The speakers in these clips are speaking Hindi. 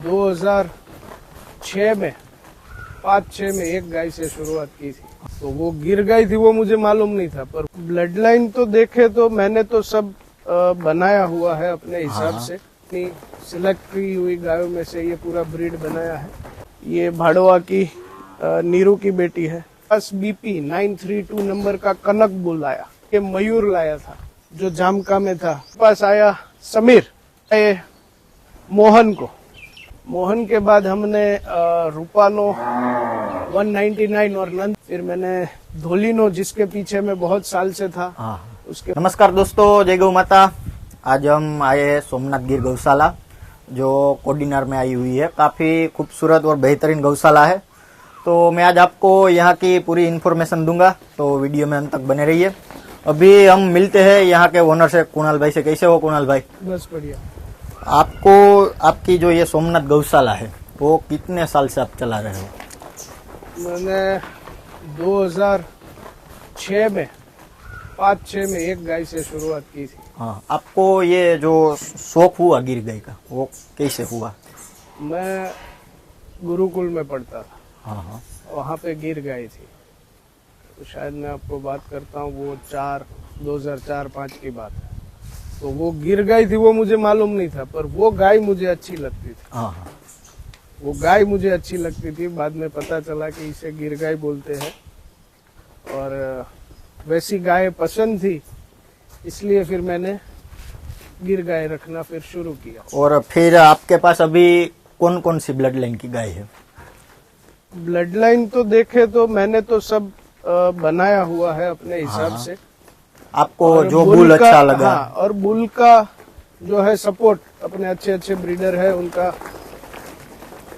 2006 में 5-6 में एक गाय से शुरुआत की थी, तो वो गिर गई थी वो मुझे मालूम नहीं था। पर ब्लड लाइन तो देखे तो मैंने तो सब बनाया हुआ है अपने हिसाब से, अपनी सिलेक्ट की हुई गायों में से ये पूरा ब्रीड बनाया है। ये भाड़वा की नीरू की बेटी है। बस BP 932 नंबर का कनक बुल आया, ये मयूर लाया था जो जामका में था। पास आया समीर, ये मोहन को, मोहन के बाद हमने रूपानो 199 और नंद, फिर मैंने धोलिनो जिसके पीछे में बहुत साल से था उसके। नमस्कार दोस्तों, जय गौ माता। आज हम आए सोमनाथ गिर गौशाला जो कोडिनार में आई हुई है। काफी खूबसूरत और बेहतरीन गौशाला है। तो मैं आज आपको यहाँ की पूरी इन्फॉर्मेशन दूंगा, तो वीडियो में अंत तक बने रहिए। अभी हम मिलते हैं यहाँ के ओनर से, कुणाल भाई से। कैसे हो कुणाल भाई? बस बढ़िया। आपको आपकी जो ये सोमनाथ गौशाला है वो कितने साल से आप चला रहे हो? मैंने 2006 में 5-6 में एक गाय से शुरुआत की थी। हाँ, आपको ये जो शौक हुआ गिर गाय का वो कैसे हुआ? मैं गुरुकुल में पढ़ता था, हाँ, वहाँ पे गिर गई थी। तो शायद मैं आपको बात करता हूँ वो 2004-5 की बात है। तो वो गिर गई थी वो मुझे मालूम नहीं था, पर वो गाय मुझे अच्छी लगती थी। हाँ, वो गाय मुझे अच्छी लगती थी। बाद में पता चला कि इसे गिर गाय बोलते हैं, और वैसी गाय पसंद थी, इसलिए फिर मैंने गिर गाय रखना फिर शुरू किया। और फिर आपके पास अभी कौन कौन सी ब्लड लाइन की गाय है? ब्लड लाइन तो देखे तो मैंने तो सब बनाया हुआ है अपने हिसाब से। आपको जो बुल अच्छा लगा? हाँ, और बुल का जो है सपोर्ट, अपने अच्छे अच्छे ब्रीडर है उनका,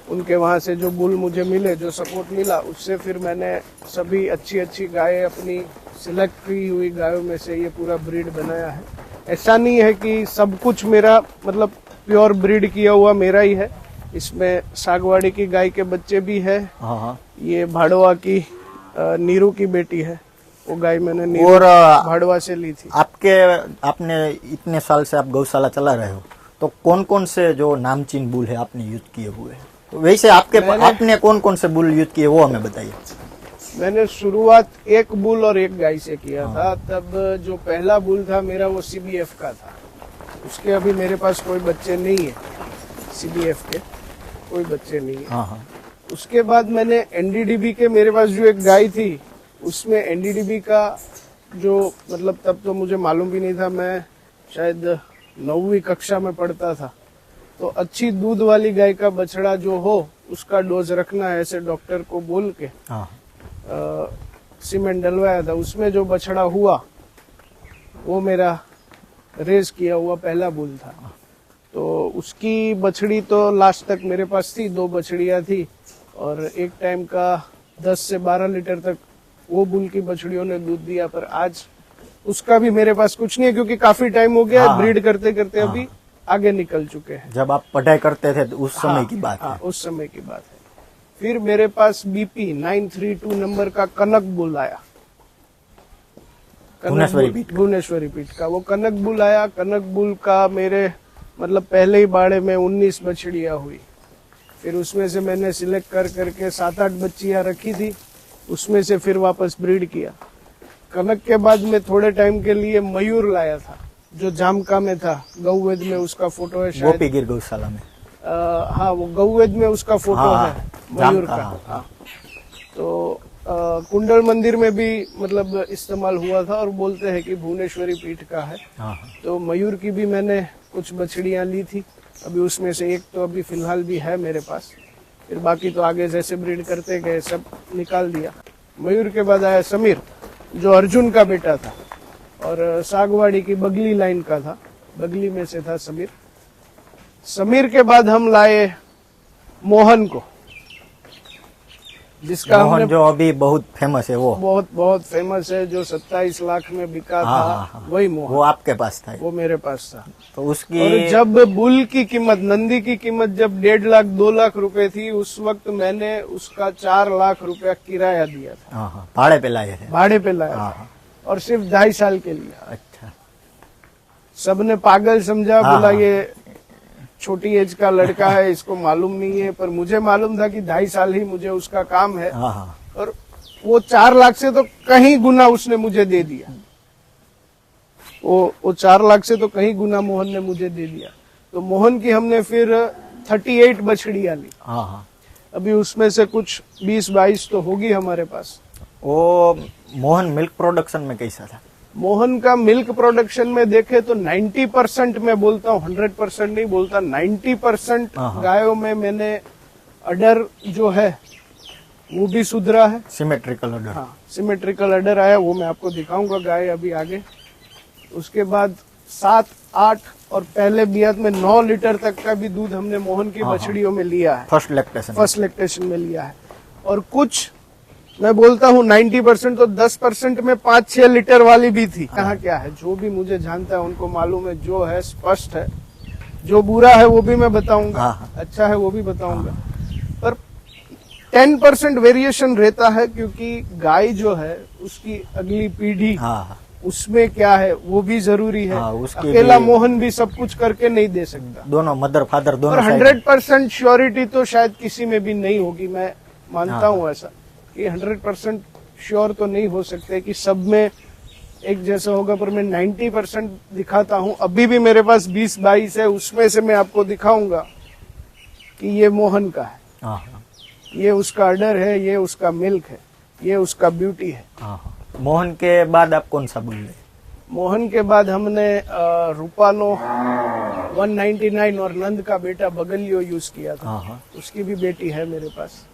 उनके वहां से जो बुल मुझे मिले, जो सपोर्ट मिला, उससे फिर मैंने सभी अच्छी अच्छी गायें अपनी सिलेक्ट की हुई गायों में से ये पूरा ब्रीड बनाया है। ऐसा नहीं है कि सब कुछ मेरा मतलब प्योर ब्रीड किया हुआ मेरा ही है। इसमें सागवाड़ी की गाय के बच्चे भी है। हाँ, ये भाड़वा की नीरू की बेटी है, वो गाय मैंने नीरू और भाड़वा से ली थी। आपने इतने साल से आप गौशाला चला रहे हो, तो कौन कौन से जो नामचीन बुल है आपने यूज किए हुए हैं? तो वैसे आपने कौन कौन से बुल यूज किए वो हमें बताइए। मैंने शुरुआत एक बुल और एक गाय से किया था। तब जो पहला बुल था मेरा वो CBF का था। उसके अभी मेरे पास कोई बच्चे नहीं है, CBF के कोई बच्चे नहीं है। हाँ। उसके बाद मैंने NDDB के, मेरे पास जो एक गाय थी उसमें NDDB का जो मतलब तब तो मुझे मालूम भी नहीं था, मैं शायद 9वीं कक्षा में पढ़ता था। तो अच्छी दूध वाली गाय का बछड़ा जो हो उसका डोज रखना है, ऐसे डॉक्टर को बोल के सीमेंट डलवाया था। उसमें जो बछड़ा हुआ वो मेरा रेस किया हुआ पहला बुल था। तो उसकी बछड़ी तो लास्ट तक मेरे पास थी, 2 बछड़ियां थी, और एक टाइम का 10 से 12 लीटर तक वो बुल की बछड़ियों ने दूध दिया। पर आज उसका भी मेरे पास कुछ नहीं है, क्योंकि काफी टाइम हो गया ब्रीड करते करते अभी आगे निकल चुके हैं। जब आप पढ़ाई करते थे तो उस समय की बात है। उस समय की बात है। फिर मेरे पास BP 932 नंबर का कनक बुल आया, भुवनेश्वरी पीठ का वो कनक बुल आया। कनक बुल का मेरे मतलब पहले ही बाड़े में 19 बछड़ियां हुई। फिर उसमें से मैंने सिलेक्ट कर करके 7-8 बच्चियां रखी थी, उसमें से फिर वापस ब्रीड किया। कनक के बाद में थोड़े टाइम के लिए मयूर लाया था जो जामका में था, गौवेद में उसका फोटो है शायद। गोपी गिर गौशाला में। हाँ, वो गौवेद में उसका फोटो है मयूर का। हाँ। तो कुंडल मंदिर में भी मतलब इस्तेमाल हुआ था, और बोलते हैं कि भुवनेश्वरी पीठ का है। तो मयूर की भी मैंने कुछ बछड़ियां ली थी। अभी उसमें से एक तो अभी फिलहाल भी है मेरे पास, फिर बाकी तो आगे जैसे ब्रीड करते गए सब निकाल दिया। मयूर के बाद आया समीर जो अर्जुन का बेटा था, और सागवाड़ी की बगली लाइन का था, बगली में से था समीर। समीर के बाद हम लाए मोहन को, जिसका मोहन जो अभी बहुत फेमस है, वो बहुत फेमस है, जो 27 लाख में बिका था। वही मोहन, वो आपके पास था? वो मेरे पास था। तो उसकी, और जब बुल की कीमत, नंदी की कीमत जब 1.5 लाख 2 लाख रुपए थी, उस वक्त मैंने उसका 4 लाख रुपया किराया दिया था। भाड़े पे लाए थे? भाड़े पे लाया था, और सिर्फ 2.5 साल के लिए। अच्छा। सबने पागल समझा, बोला ये छोटी एज का लड़का है, इसको मालूम नहीं है, पर मुझे मालूम था कि 2.5 साल ही मुझे उसका काम है। हाँ हाँ और वो 4 लाख से तो कहीं गुना उसने मुझे दे दिया। वो 4 लाख से तो कहीं गुना मोहन ने मुझे दे दिया। तो मोहन की हमने फिर 38 बछड़ियां ली। हाँ हाँ। अभी उसमें से कुछ 20-22 तो होगी हमारे पास। वो मोहन मिल्क प्रोडक्शन में कैसा था? मोहन का मिल्क प्रोडक्शन में देखे तो 90% मैं बोलता हूँ, 100% नहीं बोलता, 90% हाँ। गायों में मैंने अडर जो है वो भी सुधरा है। सिमेट्रिकल अडर। हाँ, सिमेट्रिकल अडर आया, वो मैं आपको दिखाऊंगा गाय अभी आगे। उसके बाद 7, 8 और पहले बियात में 9 लीटर तक का भी दूध हमने मोहन की बछड़ियों में लिया है। First lactation. फर्स्ट लैक्टेशन में लिया है। और कुछ मैं बोलता हूँ 90% तो 10% में 5-6 लीटर वाली भी थी। कहाँ क्या है, जो भी मुझे जानता है उनको मालूम है, जो है स्पष्ट है, जो बुरा है वो भी मैं बताऊंगा, हाँ। अच्छा है वो भी बताऊंगा। पर 10% वेरिएशन रहता है, क्योंकि गाय जो है उसकी अगली पीढ़ी, हाँ उसमें क्या है वो भी जरूरी है। हाँ, उसकी अकेला भी- मोहन भी सब कुछ करके नहीं दे सकता। दोनों मदर फादर दोनों और साइड। 100% श्योरिटी तो शायद किसी में भी नहीं होगी, मैं मानता हूँ ऐसा कि 100% श्योर तो नहीं हो सकते कि सब में एक जैसा होगा, पर मैं 90% दिखाता हूँ। अभी भी मेरे पास 20-22 है, उसमें से मैं आपको दिखाऊंगा कि ये मोहन का है, हाँ हाँ ये उसका अडर है, ये उसका मिल्क है, ये उसका ब्यूटी है। हाँ हाँ। मोहन के बाद आप कौन सा बोल रहे? मोहन के बाद हमने रूपानो 199 और नंद का बेटा बगलियो यूज किया था। हाँ हाँ उसकी भी बेटी है मेरे पास।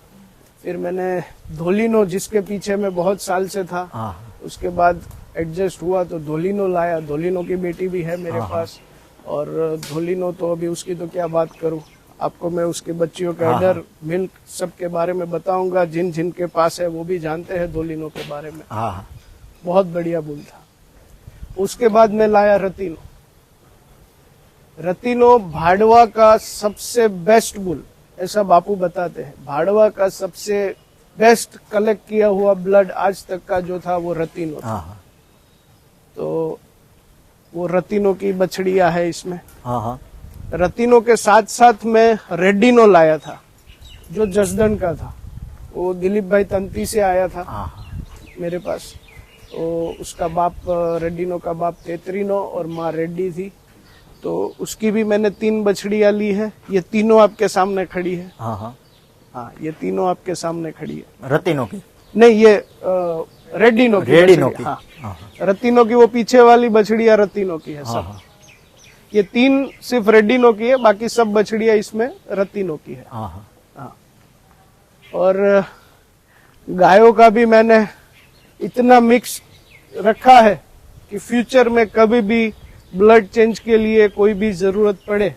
फिर मैंने धोलिनो, जिसके पीछे मैं बहुत साल से था, हाँ उसके बाद एडजस्ट हुआ तो धोलिनो लाया। धोलिनो की बेटी भी है मेरे हाँ। पास। और धोलिनो तो अभी उसकी तो क्या बात करूं, आपको मैं उसके बच्चियों के हाँ, अडर, मिल्क सब के बारे में बताऊंगा। जिन जिन के पास है वो भी जानते हैं धोलिनो के बारे में। हाँ हाँ। बहुत बढ़िया बुल था। उसके बाद मैं लाया रतीनो। रतीनो भाड़वा का सबसे बेस्ट बुल, ऐसा बापू बताते हैं। भाड़वा का सबसे बेस्ट कलेक्ट किया हुआ ब्लड आज तक का जो था वो रतीनो था। हाँ हाँ तो वो रतीनो की बछड़िया है इसमें। हाँ हाँ। रतीनो के साथ साथ मैं रेडिनो लाया था, जो जसदन का था। वो दिलीप भाई तंती से आया था हाँ हाँ। मेरे पास। तो उसका बाप, रेड्डिनो का बाप तेतरीनो और माँ रेड्डी थी। तो उसकी भी मैंने 3 बछड़ियां ली है। ये तीनों आपके सामने खड़ी है। हाँ हाँ। हाँ, ये तीनों आपके सामने खड़ी है। रतीनो की? नहीं, ये रेड्डिनो की रेडिनो बछड़ी, की? हाँ। हाँ हाँ रतीनो की वो पीछे वाली बछड़िया रतीनो की है हाँ सब। हाँ ये 3 सिर्फ रेड्डिनो की है, बाकी सब बछड़िया इसमें रतीनो की है। हाँ हाँ। हाँ। और गायों का भी मैंने इतना मिक्स रखा है कि फ्यूचर में कभी भी ब्लड चेंज के लिए कोई भी जरूरत पड़े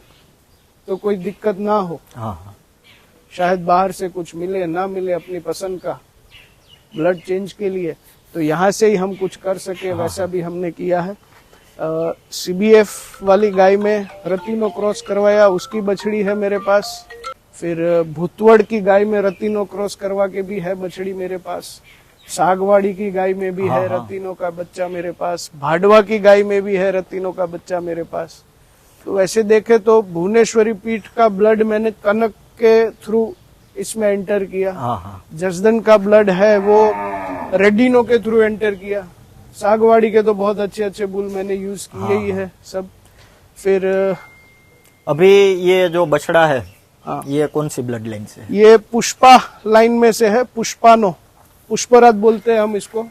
तो कोई दिक्कत ना हो। हाँ हाँ। शायद बाहर से कुछ मिले ना मिले अपनी पसंद का ब्लड चेंज के लिए, तो यहाँ से ही हम कुछ कर सके, वैसा भी हमने किया है। CBF वाली गाय में रतीनो क्रॉस करवाया, उसकी बछड़ी है मेरे पास। फिर भूतवड़ की गाय में रतीनो क्रॉस करवा के भी है बछड़ी मेरे पास। सागवाड़ी की गाय में भी है रतीनो का बच्चा मेरे पास। भाडवा की गाय में भी है रतीनो का बच्चा मेरे पास। तो वैसे देखे तो भुवनेश्वरी पीठ का ब्लड मैंने कनक के थ्रू इसमें एंटर किया। हाँ हाँ। जसदन का ब्लड है वो रेडिनो के थ्रू एंटर किया। सागवाड़ी के तो बहुत अच्छे अच्छे बुल मैंने यूज किए ही है सब। फिर अभी ये जो बछड़ा है, हाँ, ये कौन सी ब्लड लाइन से है? ये पुष्पा लाइन में से है। पुष्पानो, पुष्पराज बोलते हैं हम इसको।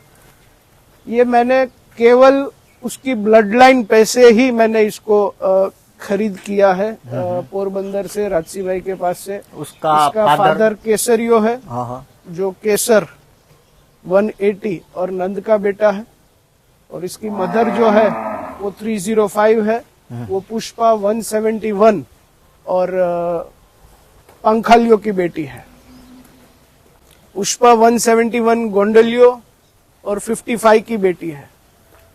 ये मैंने केवल उसकी ब्लड लाइन पैसे ही मैंने इसको खरीद किया है पोरबंदर से, राजसी भाई के पास से। उसका इसका फादर केसरियो है, हाँ हाँ। जो केसर 180 और नंद का बेटा है। और इसकी मदर जो है वो 305 है, वो पुष्पा 171 और पंखालियो की बेटी है। पुष्पा 171 गोंडलियो और 55 की बेटी है।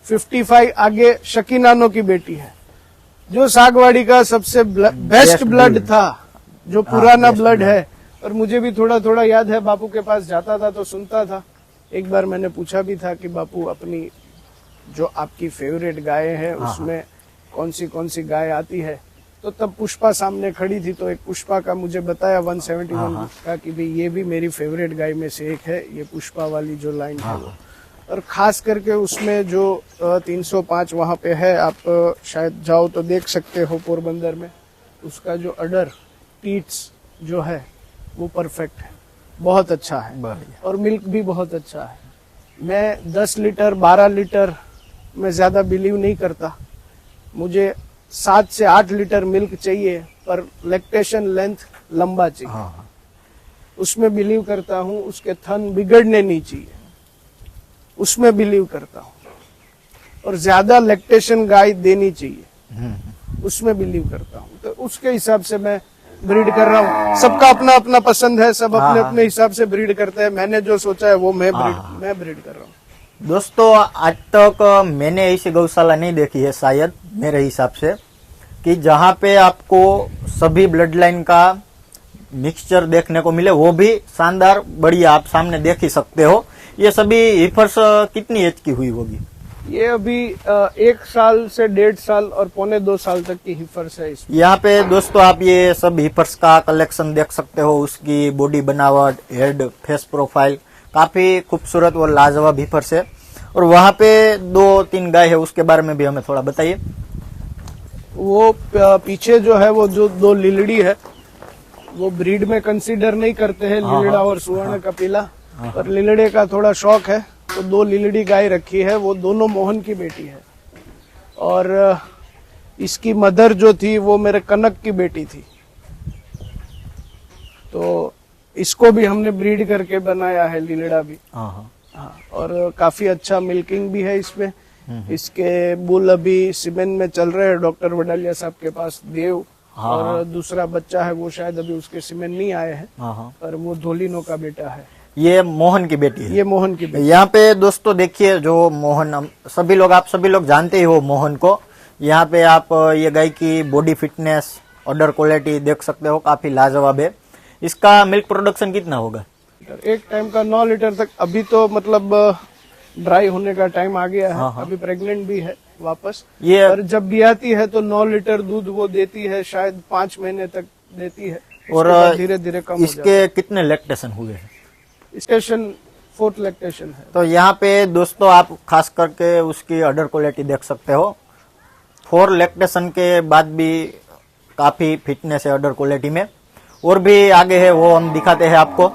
55 आगे शकीनानो की बेटी है। जो सागवाड़ी का सबसे बेस्ट ब्लड था, जो पुराना ब्लड है। और मुझे भी थोड़ा थोड़ा याद है, बापू के पास जाता था तो सुनता था। एक बार मैंने पूछा भी था कि बापू, अपनी जो आपकी फेवरेट गाय है उसमें कौन सी गाय आती है। तो तब पुष्पा सामने खड़ी थी, तो एक पुष्पा का मुझे बताया 171 का कि भाई ये भी मेरी फेवरेट गाय में से एक है, ये पुष्पा वाली जो लाइन है वो। और खास करके उसमें जो 305 वहां पे है, आप शायद जाओ तो देख सकते हो पोरबंदर में, उसका जो अडर टीट्स जो है वो परफेक्ट है, बहुत अच्छा है बढ़िया। और मिल्क भी बहुत अच्छा है। मैं 10 लीटर 12 लीटर में ज्यादा बिलीव नहीं करता, मुझे 7 से 8 लीटर मिल्क चाहिए, पर लैक्टेशन लेंथ लंबा चाहिए। हाँ, उसमें बिलीव करता हूँ। उसके थन बिगड़ने नहीं चाहिए, उसमें बिलीव करता हूँ। और ज्यादा लैक्टेशन गाय देनी चाहिए, उसमें बिलीव करता हूँ। तो उसके हिसाब से मैं ब्रीड कर रहा हूँ। सबका अपना अपना पसंद है, सब अपने अपने हिसाब से ब्रीड करते हैं। मैंने जो सोचा है वो मैं ब्रीड कर रहा हूँ। दोस्तों आज तक मैंने ऐसी गौशाला नहीं देखी है शायद मेरे हिसाब से, कि जहाँ पे आपको सभी ब्लड लाइन का मिक्सचर देखने को मिले, वो भी शानदार बढ़िया। आप सामने देख ही सकते हो। ये सभी हीफर्स कितनी एज की हुई होगी? ये अभी 1 साल से 1.5 साल और 1.25 साल तक की हीफर्स है इसमें। यहाँ पे दोस्तों आप ये सब हीफर्स का कलेक्शन देख सकते हो। उसकी बॉडी बनावट, हेड, फेस प्रोफाइल काफी खूबसूरत और लाजवाब हीफर्स है। और वहाँ पे 2-3 गाय है, उसके बारे में भी हमें थोड़ा बताइए। वो पीछे जो है वो जो 2 लीलड़ी है, वो ब्रीड में कंसीडर नहीं करते हैं, लीलड़ा और सुवर्ण का पीला। पर लीलड़े का थोड़ा शौक है, तो 2 लीलड़ी गाय रखी है। वो दोनों मोहन की बेटी है। और इसकी मदर जो थी वो मेरे कनक की बेटी थी। तो इसको भी हमने ब्रीड करके बनाया है, लीलड़ा भी। हाँ, और काफी अच्छा मिल्किंग भी है इसमें। इसके बुल अभी सीमेंट में चल रहे हैं डॉक्टर वडालिया साहब के पास, देव। और दूसरा बच्चा है वो शायद अभी उसके सीमेंट नहीं आए हैं, पर वो धोलिनो का बेटा है। ये मोहन की बेटी है। ये मोहन की बेटी। यहाँ पे दोस्तों देखिए, जो मोहन आप सभी लोग जानते ही हो मोहन को। यहाँ पे आप ये गाय की बॉडी फिटनेस, ऑर्डर क्वालिटी देख सकते हो, काफी लाजवाब है। इसका मिल्क प्रोडक्शन कितना होगा? एक टाइम का 9 लीटर तक। अभी तो मतलब ड्राई होने का टाइम आ गया है। अभी प्रेग्नेंट भी है वापस। ये और जब भी आती है तो 9 लीटर दूध वो देती है, शायद 5 महीने तक देती है। और धीरे धीरे कम हो जाता इसके कितने लैक्टेशन हुए हैं? है। स्टेशन 4th लैक्टेशन है। तो यहाँ पे दोस्तों आप खास करके उसकी ऑर्डर क्वालिटी देख सकते हो। 4 लैक्टेशन के बाद भी काफी फिटनेस है ऑर्डर क्वालिटी में। और भी आगे है, वो हम दिखाते हैं आपको।